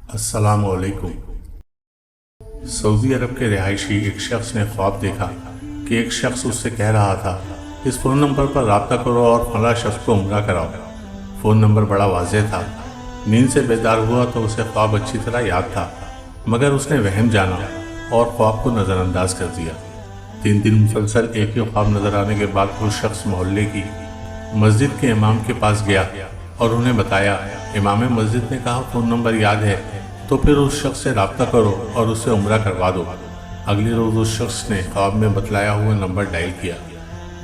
अस्सलाम वालेकुम। सऊदी अरब के रिहायशी एक शख्स ने ख्वाब देखा कि एक शख्स उससे कह रहा था, इस फ़ोन नंबर पर रब्ता करो और फला शख्स को उम्रा कराओ। फ़ोन नंबर बड़ा वाज़ेह था। नींद से बेदार हुआ तो उसे ख्वाब अच्छी तरह याद था, मगर उसने वहम जाना और ख्वाब को नज़रअंदाज कर दिया। 3 दिन मुसलसल एक ही ख्वाब नज़र आने के बाद वो शख्स मोहल्ले की मस्जिद के इमाम के पास गया और उन्हें बताया। इमाम मस्जिद ने कहा, फ़ोन नंबर याद है तो फिर उस शख्स से रब्ता करो और उससे उम्रा करवा दो। अगले रोज़ उस शख्स ने ख्वाब में बतलाया हुआ नंबर डायल किया।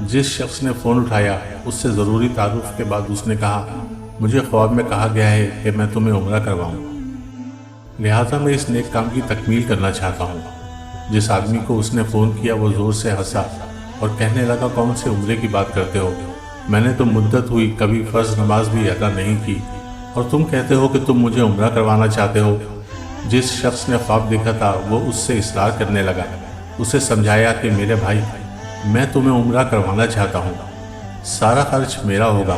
जिस शख्स ने फ़ोन उठाया उससे ज़रूरी तारुफ के बाद उसने कहा, मुझे ख्वाब में कहा गया है कि मैं तुम्हें उम्रा करवाऊँ, लिहाजा मैं इस नेक काम की तकमील करना चाहता हूँ। जिस आदमी को उसने फ़ोन किया वो ज़ोर से हंसा और कहने लगा, कौन से उम्रे की बात करते हो? मैंने तो मुद्दत हुई कभी फ़र्ज़ नमाज भी अदा नहीं की और तुम कहते हो कि तुम मुझे उम्रा करवाना चाहते हो। जिस शख्स ने ख्वाब देखा था वो उससे इसरार करने लगा। उसे समझाया कि मेरे भाई, मैं तुम्हें उम्रा करवाना चाहता हूँ, सारा खर्च मेरा होगा।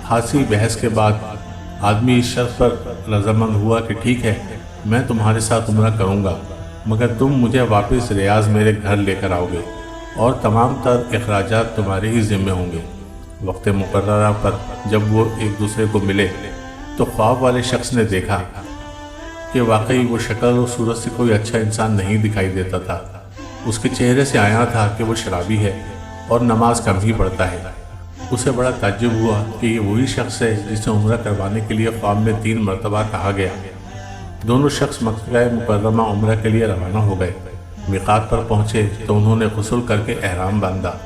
खासी बहस के बाद आदमी इस शर्त पर रजामंद हुआ कि ठीक है, मैं तुम्हारे साथ उम्रा करूँगा, मगर तुम मुझे वापस रियाज मेरे घर लेकर आओगे और तमाम तर अखराजात तुम्हारे ही ज़िम्मे होंगे। वक्त मुकर्ररा पर जब वो एक दूसरे को मिले तो ख्वाब वाले शख्स ने देखा कि वाकई वो शक्ल और सूरत से कोई अच्छा इंसान नहीं दिखाई देता था। उसके चेहरे से आया था कि वो शराबी है और नमाज कम ही पढ़ता है। उसे बड़ा ताज्जुब हुआ कि ये वही शख्स है जिसे उम्रा करवाने के लिए ख्वाब में 3 मरतबा कहा गया। दोनों शख्स मक्का मुकर्रमा उम्रा के लिए रवाना हो गए। मिकात पर पहुँचे तो उन्होंने गुस्ल करके एहराम बांधा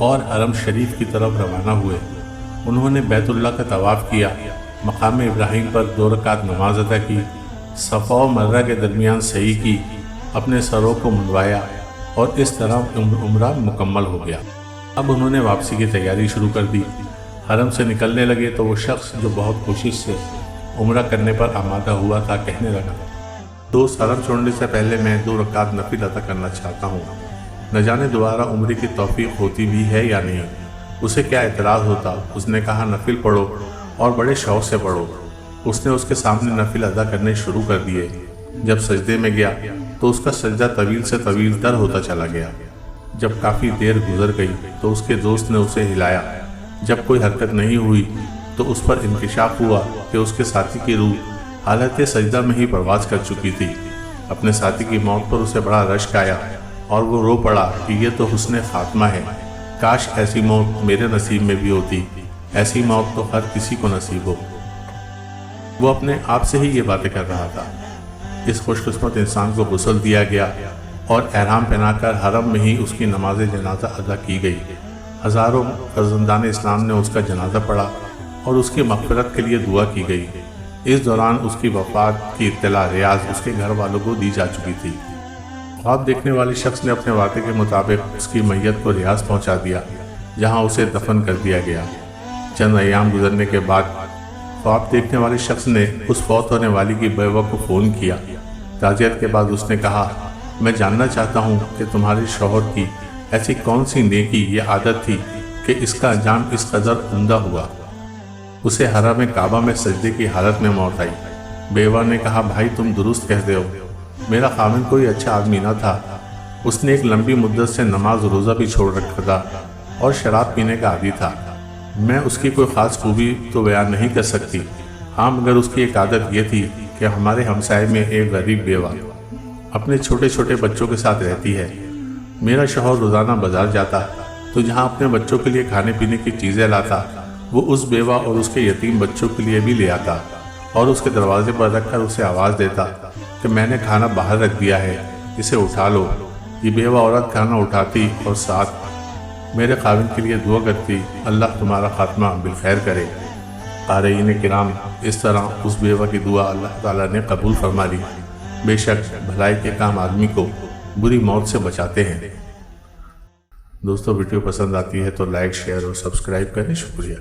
और हरम शरीफ की तरफ रवाना हुए। उन्होंने बैतुल्लाह का तवाफ़ किया, मकाम इब्राहिम पर 2 रकात नमाज अदा की, सफ़ा और मर्रा के दरमियान सही की, अपने सरों को मुंडवाया और इस तरह उम्रा मुकम्मल हो गया। अब उन्होंने वापसी की तैयारी शुरू कर दी। हरम से निकलने लगे तो वो शख्स जो बहुत कोशिश से उम्रा करने पर आमादा हुआ था कहने लगा, दोस्त, हरम छोड़ने से पहले मैं 2 रकात नफिल अदा करना चाहता हूँ। न जाने दोबारा उम्रे की तौफीक होती भी है या नहीं। उसे क्या एतराज़ होता। उसने कहा, नफिल पढ़ो और बड़े शौक़ से पढ़ो। उसने उसके सामने नफिल अदा करने शुरू कर दिए। जब सजदे में गया तो उसका सजदा तवील से तवील तर होता चला गया। जब काफ़ी देर गुजर गई तो उसके दोस्त ने उसे हिलाया। जब कोई हरकत नहीं हुई तो उस पर इंकिशाफ हुआ कि उसके साथी की रूह हालत सजदा में ही परवाज कर चुकी थी। अपने साथी की मौत पर उसे बड़ा रश्क आया और वो रो पड़ा कि ये तो हुस्ने खात्मा है। काश ऐसी मौत मेरे नसीब में भी होती। ऐसी मौत तो हर किसी को नसीब हो। वो अपने आप से ही ये बातें कर रहा था। इस खुशकिस्मत इंसान को गुस्ल दिया गया और एहराम पहनाकर हरम में ही उसकी नमाज जनाजा अदा की गई। हज़ारों फर्जंदान इस्लाम ने उसका जनाजा पढ़ा और उसकी मग़फ़िरत के लिए दुआ की गई। इस दौरान उसकी वफ़ात की इत्तला रियाज उसके घर वालों को दी जा चुकी थी। ख्वाब देखने वाले शख्स ने अपने वादे के मुताबिक उसकी मैयत को रियाज पहुंचा दिया, जहां उसे दफन कर दिया गया। चंद अयाम गुजरने के बाद ख्वाब देखने वाले शख्स ने उस फौत होने वाली की बेवा को फ़ोन किया। ताज़ियत के बाद उसने कहा, मैं जानना चाहता हूँ कि तुम्हारे शौहर की ऐसी कौन सी नेकी या आदत थी कि इसका अंजाम इस कदर उम्दा हुआ। उसे हरम काबा में सजदे की हालत में मौत आई। बेवा ने कहा, भाई तुम दुरुस्त कहते हो। मेरा खामिन कोई अच्छा आदमी न था। उसने एक लंबी मुद्दत से नमाज रोज़ा भी छोड़ रखा था और शराब पीने का आदी था। मैं उसकी कोई ख़ास खूबी तो बयान नहीं कर सकती। हाँ, मगर उसकी एक आदत ये थी कि हमारे हमसाए में एक गरीब बेवा अपने छोटे छोटे बच्चों के साथ रहती है। मेरा शौहर रोज़ाना बाज़ार जाता तो जहाँ अपने बच्चों के लिए खाने पीने की चीज़ें लाता, वो उस बेवा और उसके यतीम बच्चों के लिए भी ले आता और उसके दरवाजे पर रखकर उसे आवाज़ देता कि मैंने खाना बाहर रख दिया है, इसे उठा लो। ये बेवा औरत खाना उठाती और साथ मेरे खाविन के लिए दुआ करती, अल्लाह तुम्हारा खात्मा बिलखैर करे। क़ारीन किराम, इस तरह उस बेवा की दुआ अल्लाह ताला ने कबूल फरमा ली। बेशक भलाई के काम आदमी को बुरी मौत से बचाते हैं। दोस्तों, वीडियो पसंद आती है तो लाइक, शेयर और सब्सक्राइब करें। शुक्रिया।